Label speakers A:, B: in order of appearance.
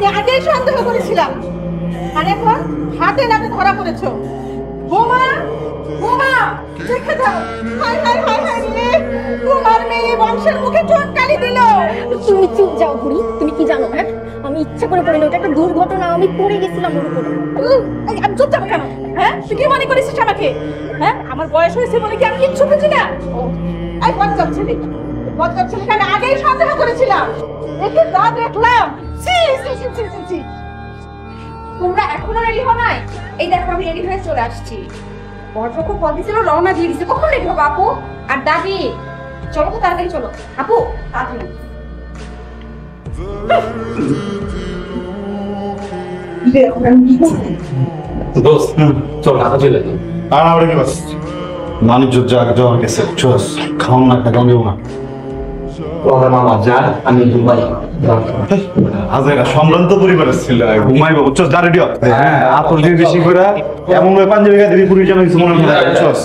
A: আমি আগেই সন্দেহ করেছিলাম, আর এখন হাতে নাতে ধরা পড়েছো। বোমা বোমা দেখে যাও, হায় হায় হায় হায় রে, তোমার মেয়ে বংশের মুখে চটকালি দিল।
B: তুমি চুপ যাও বুড়ি, তুমি কি জানো? হ্যাঁ, আমি ইচ্ছা করে পড়িনি, ওটা একটা দুর্ঘটনা, আমি পড়ে গেছিলাম ওর উপরে।
A: আমি চুপ যাবো কেন? হ্যাঁ, তুই কি মনে করিস আমাকে? হ্যাঁ, আমার বয়স হয়েছে বলে কি আমি কিচ্ছু বুঝি না? এই বজ্জাত ছেলে, বজ্জাত ছেলেকে আমি আগেই সন্দেহ করেছিলাম, একে যা দেখলাম। ছি ছি ছি ছি ছি ছি।
C: তোমরা এখনো রেডি হও নাই? এই দেখো আমি রেডি হয়ে চলে আসছি। বরপক্ষ কল দিছিল, রওনা দিয়ে দিছে। কখন রেডি হবো আপু আর দাদি? চলো তো তাড়াতাড়ি চলো আপু, তাড়াতাড়ি।
D: দোস্ত চল ঢাকা চলে যাই।
E: আর আমরা কি বাস মানুষ যাওয়ার গেছে চস খাওয়া না টাকা দেবো না।
D: তোরা মামা যা, আমি দুবাই।
E: আজ এরা সম্ভ্রান্ত পরিবারের ছিল ঘুমাইবো চস দা রেডিও। হ্যাঁ আপন বেশি করে এমন পাঞ্জাবি গায়ে দিবি পুরুষ যেন কিছু মনে হয় চস।